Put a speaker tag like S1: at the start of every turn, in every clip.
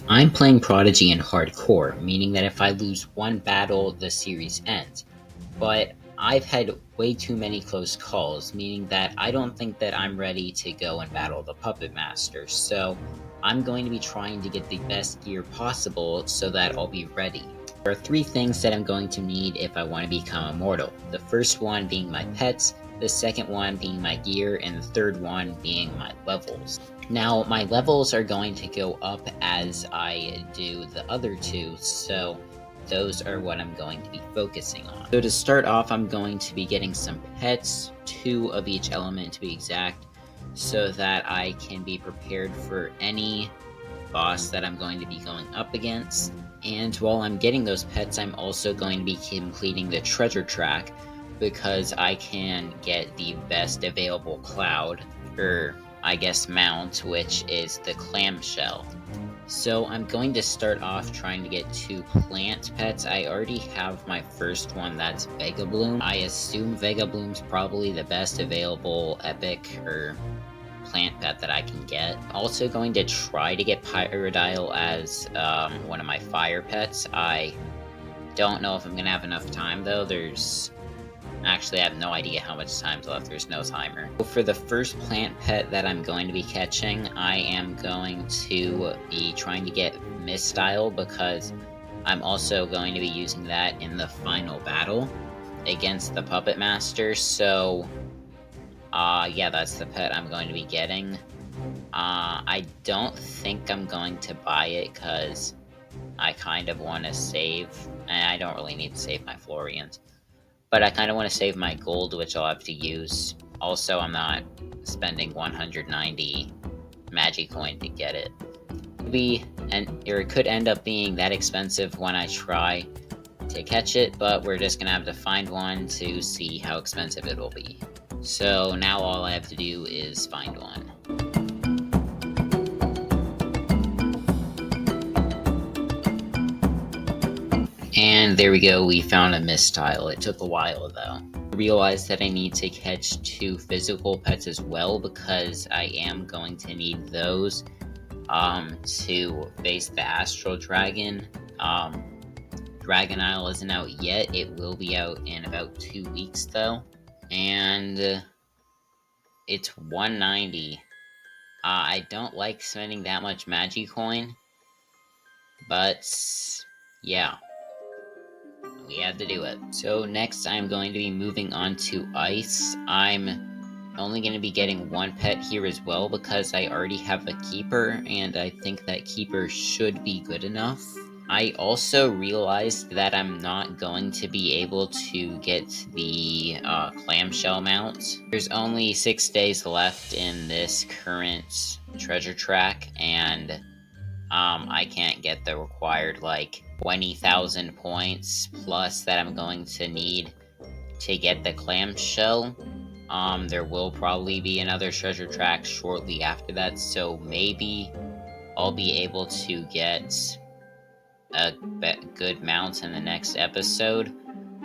S1: I'm playing Prodigy in hardcore, meaning that if I lose one battle, the series ends. But I've had way too many close calls, meaning that I don't think that I'm ready to go and battle the Puppet Master, so I'm going to be trying to get the best gear possible so that I'll be ready. There are three things that I'm going to need if I want to become immortal. The first one being my pets, the second one being my gear, and the third one being my levels. Now, my levels are going to go up as I do the other two, so those are what I'm going to be focusing on. So to start off, I'm going to be getting some pets, 2 of each element to be exact, so that I can be prepared for any boss that I'm going to be going up against. And while I'm getting those pets, I'm also going to be completing the treasure track because I can get the best available cloud, or I guess mount, which is the clamshell. So I'm going to start off trying to get 2 plant pets. I already have my first one, that's Vega Bloom. I assume Vega Bloom's probably the best available epic or plant pet that I can get. Also going to try to get Pyrodile as one of my fire pets. I don't know if I'm gonna have enough time though. Actually, I have no idea how much time's left. There's no timer. For the first plant pet that I'm going to be catching, I am going to be trying to get Mistile because I'm also going to be using that in the final battle against the Puppet Master. So, yeah, that's the pet I'm going to be getting. I don't think I'm going to buy it because I kind of want to save, and I don't really need to save my Florians. But I kind of want to save my gold, which I'll have to use. Also, I'm not spending 190 Magicoin to get it. It could end up being that expensive when I try to catch it, but we're just gonna have to find one to see how expensive it will be. So now all I have to do is find one. And there we go, we found a Mistile. It took a while though. I realized that I need to catch 2 physical pets as well because I am going to need those to face the Astral Dragon. Dragon Isle isn't out yet. It will be out in about 2 weeks though. And it's 190. I don't like spending that much Magicoin, but yeah. We have to do it. So next I'm going to be moving on to ice. I'm only going to be getting 1 pet here as well because I already have a keeper and I think that keeper should be good enough. I also realized that I'm not going to be able to get the clamshell mount. There's only 6 days left in this current treasure track and I can't get the required, 20,000 points, plus that I'm going to need to get the clamshell. There will probably be another treasure track shortly after that, so maybe I'll be able to get a good mount in the next episode.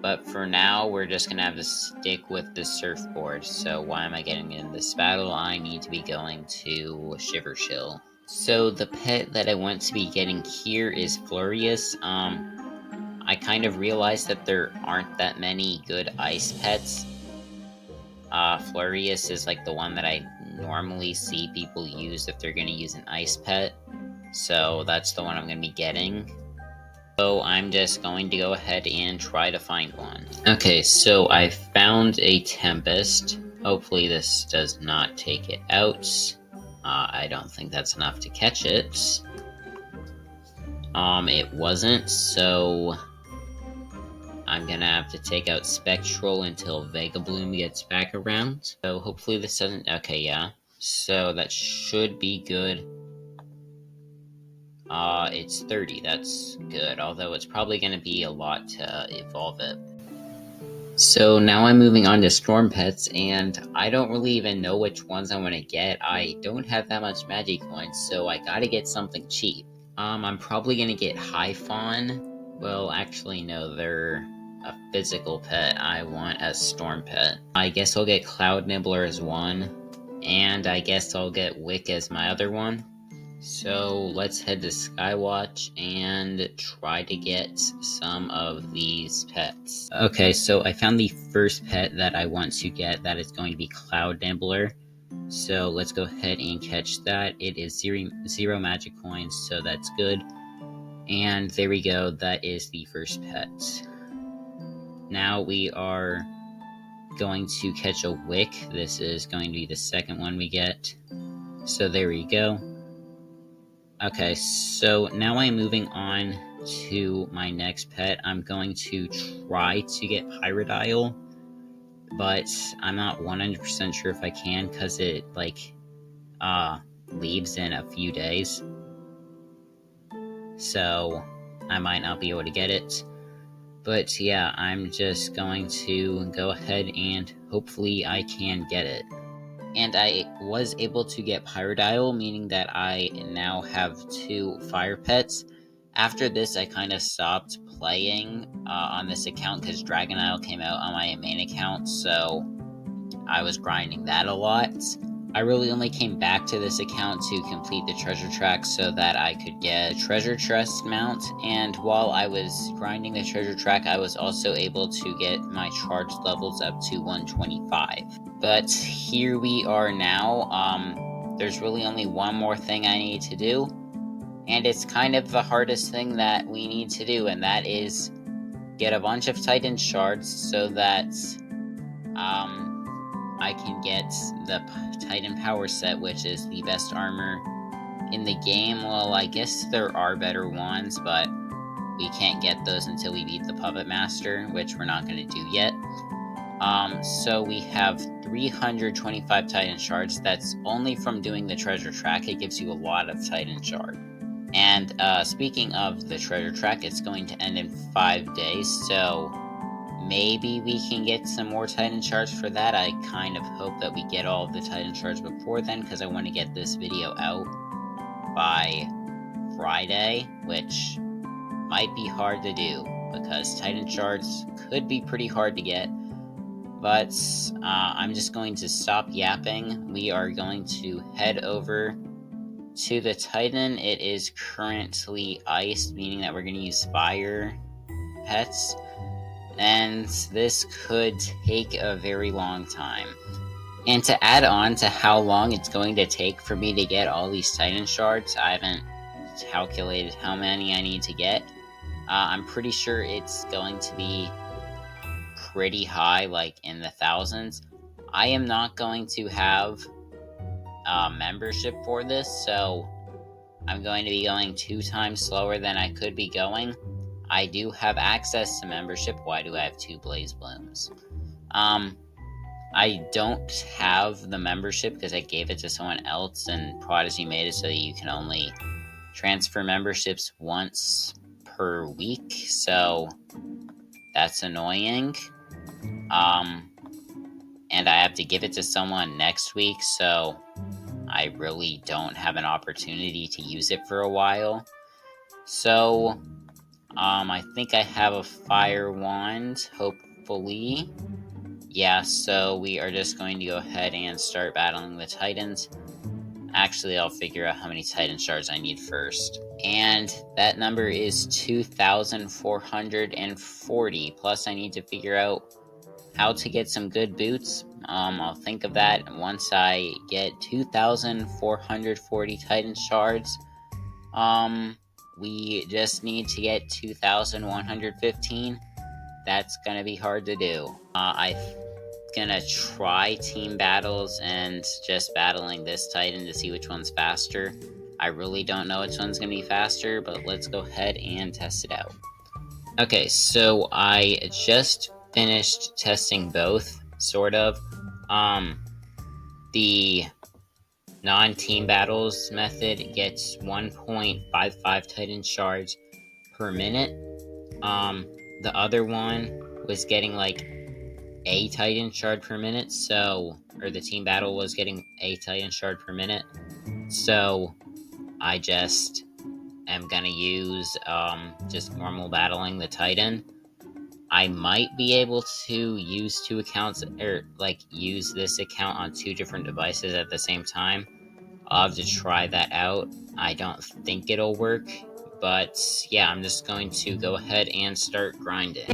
S1: But for now, we're just gonna have to stick with the surfboard. So why am I getting in this battle? I need to be going to Shivershill. So the pet that I want to be getting here is Florius. I kind of realized that there aren't that many good ice pets. Florius is like the one that I normally see people use if they're gonna use an ice pet. So that's the one I'm gonna be getting. So I'm just going to go ahead and try to find one. Okay, so I found a Tempest. Hopefully this does not take it out. I don't think that's enough to catch it. It wasn't, so I'm gonna have to take out Spectral until Vega Bloom gets back around. So hopefully this doesn't... Okay, yeah. So that should be good. It's 30, that's good, although it's probably going to be a lot to evolve it. So now I'm moving on to Storm Pets, and I don't really even know which ones I want to get. I don't have that much Magicoins, so I gotta get something cheap. I'm probably going to get Hyphon. Well, actually no, they're a physical pet. I want a Storm Pet. I guess I'll get Cloud Nibbler as one, and I guess I'll get Wick as my other one. So let's head to Skywatch and try to get some of these pets. Okay, so I found the first pet that I want to get. That is going to be Cloud Nibbler. So let's go ahead and catch that. It is zero magic coins, so that's good. And there we go, that is the first pet. Now we are going to catch a Wick. This is going to be the second one we get. So there we go. Okay, so now I'm moving on to my next pet. I'm going to try to get Pyrodile, but I'm not 100% sure if I can because it leaves in a few days. So I might not be able to get it. But yeah, I'm just going to go ahead and hopefully I can get it. And I was able to get Pyrodile, meaning that I now have 2 fire pets. After this, I kind of stopped playing on this account because Dragonile came out on my main account, so I was grinding that a lot. I really only came back to this account to complete the treasure track so that I could get a treasure chest mount, and while I was grinding the treasure track, I was also able to get my charge levels up to 125. But here we are now. There's really only one more thing I need to do, and it's kind of the hardest thing that we need to do, and that is get a bunch of Titan shards so that I can get the Titan power set, which is the best armor in the game. Well, I guess there are better ones, but we can't get those until we beat the Puppet Master, which we're not going to do yet. So we have 325 Titan shards. That's only from doing the treasure track. It gives you a lot of Titan shard. And speaking of the treasure track, it's going to end in 5 days, so maybe we can get some more Titan shards for that. I kind of hope that we get all of the Titan shards before then, because I want to get this video out by Friday, which might be hard to do, because Titan shards could be pretty hard to get. But I'm just going to stop yapping. We are going to head over to the Titan. It is currently iced, meaning that we're going to use fire pets. And this could take a very long time. And to add on to how long it's going to take for me to get all these Titan shards, I haven't calculated how many I need to get. I'm pretty sure it's going to be pretty high, like in the thousands. I am not going to have membership for this, so I'm going to be going 2 times slower than I could be going. I do have access to membership. Why do I have 2 Blaze Blooms? I don't have the membership because I gave it to someone else, and Prodigy made it so that you can only transfer memberships once per week, so that's annoying. And I have to give it to someone next week, so I really don't have an opportunity to use it for a while. So, I think I have a fire wand, hopefully. Yeah, so we are just going to go ahead and start battling the Titans. Actually, I'll figure out how many Titan shards I need first. And that number is 2,440. Plus, I need to figure out how to get some good boots. I'll think of that once I get 2,440 Titan shards. We just need to get 2,115. That's gonna be hard to do. I'm gonna try team battles and just battling this Titan to see which one's faster. I really don't know which one's gonna be faster, but let's go ahead and test it out. Okay, so I just finished testing both, sort of. The non-team battles method gets 1.55 Titan shards per minute. The other one was getting like a Titan shard per minute, or the team battle was getting a Titan shard per minute. So I just am gonna use just normal battling the Titan. I might be able to use 2 accounts, or use this account on 2 different devices at the same time. I'll have to try that out. I don't think it'll work, but yeah, I'm just going to go ahead and start grinding.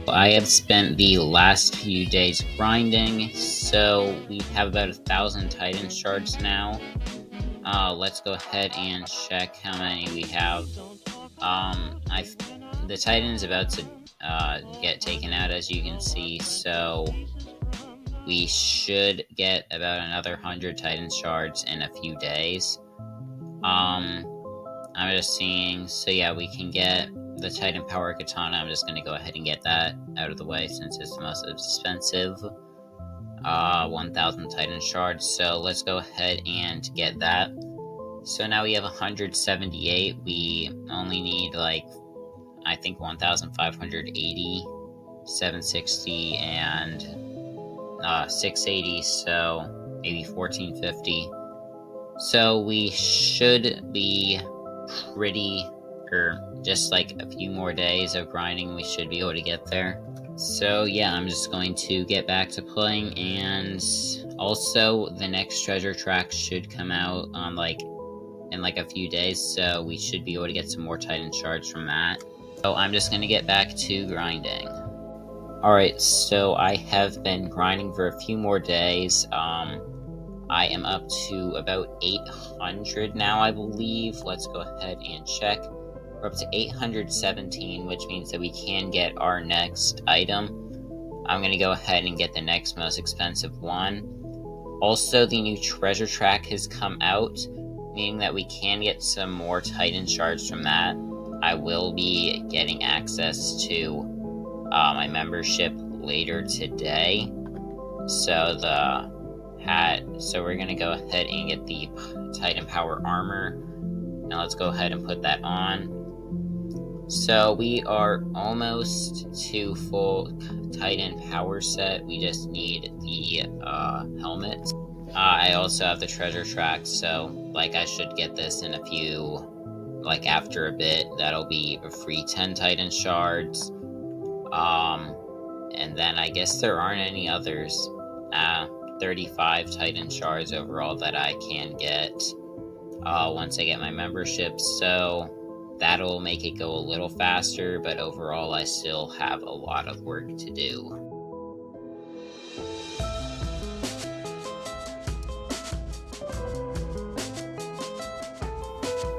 S1: I have spent the last few days grinding, so we have about 1,000 Titan shards now. Let's go ahead and check how many we have. The Titan's about to get taken out, as you can see, so we should get about another 100 Titan shards in a few days. I'm just seeing, so yeah, we can get the Titan Power Katana. I'm just going to go ahead and get that out of the way since it's the most expensive. 1,000 Titan shards, so let's go ahead and get that. So now we have 178. We only need, like, I think 1,580, 760, and 680, so maybe 1,450. So we should be pretty, just like a few more days of grinding, we should be able to get there. So yeah, I'm just going to get back to playing, and also the next treasure track should come out on in a few days, so we should be able to get some more Titan shards from that. So I'm just going to get back to grinding. Alright, so I have been grinding for a few more days. I am up to about 800 now, I believe. Let's go ahead and check. We're up to 817, which means that we can get our next item. I'm going to go ahead and get the next most expensive one. Also, the new treasure track has come out, meaning that we can get some more Titan shards from that. I will be getting access to my membership later today. So we're going to go ahead and get the Titan Power Armor. Now let's go ahead and put that on. So we are almost to full Titan Power set. We just need the helmet. I also have the treasure track, so I should get this in a few, after a bit. That'll be a free 10 Titan shards. And then I guess there aren't any others. 35 Titan shards overall that I can get once I get my membership, so that'll make it go a little faster, but overall I still have a lot of work to do.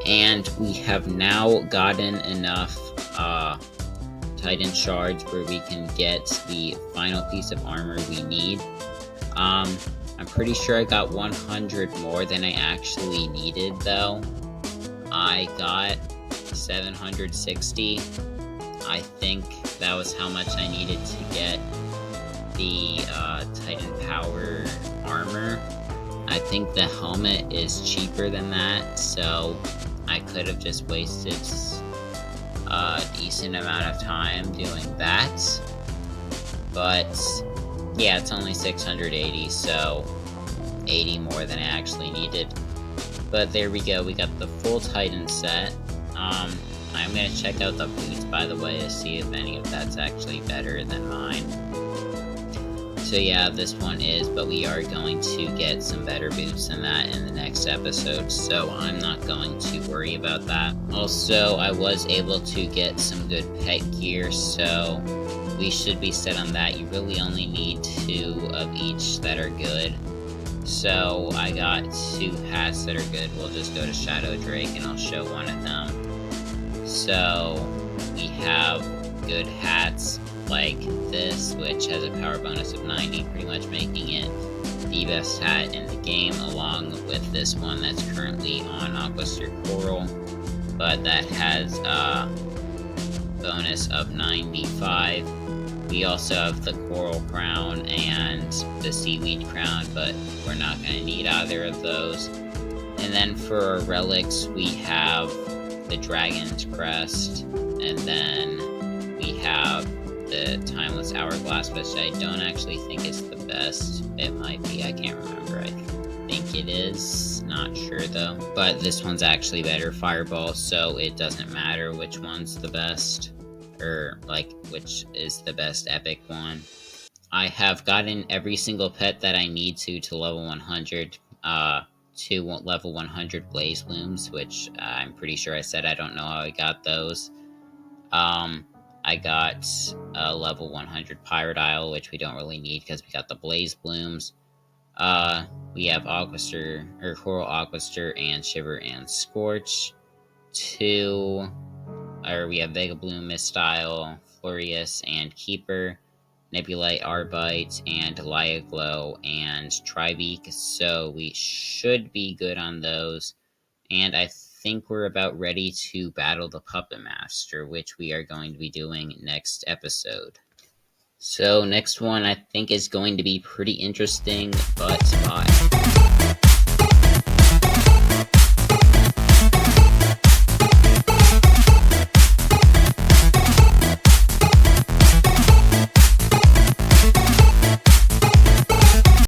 S1: And we have now gotten enough Titan shards where we can get the final piece of armor we need. I'm pretty sure I got 100 more than I actually needed, though. I got 760. I think that was how much I needed to get the Titan Power armor. I think the helmet is cheaper than that, so I could have just wasted a decent amount of time doing that. But yeah, it's only 680, so 80 more than I actually needed. But there we go, we got the full Titan set. I'm gonna check out the boots, by the way, to see if any of that's actually better than mine. So yeah, this one is, but we are going to get some better boots than that in the next episode, so I'm not going to worry about that. Also, I was able to get some good pet gear, so we should be set on that. You really only need 2 of each that are good. So I got 2 hats that are good. We'll just go to Shadow Drake and I'll show one of them. So we have good hats like this, which has a power bonus of 90, pretty much making it the best hat in the game, along with this one that's currently on Aquaster Coral, but that has a bonus of 95. We also have the Coral Crown and the Seaweed Crown, but we're not going to need either of those. And then for our relics, we have the Dragon's Crest, and then we have the Timeless Hourglass, which I don't actually think is the best. It might be, I can't remember. think it is. Not sure though. But this one's actually better, Fireball, so it doesn't matter which one's the best. Or, like, which is the best epic one. I have gotten every single pet that I need to level 100. To level 100 Blaze Blooms, which I'm pretty sure I said I don't know how I got those. I got level 100 Pirate Isle, which we don't really need because we got the Blaze Blooms. We have Aquaster, or Coral Aquaster, and Shiver and Scorch. We have Vega Bloom, Mistyle, Florius, and Keeper. Nebulite, Arbite, and Liaglow, and Tribeak, so we should be good on those. And I think we're about ready to battle the Puppet Master, which we are going to be doing next episode. So next one I think is going to be pretty interesting, but bye.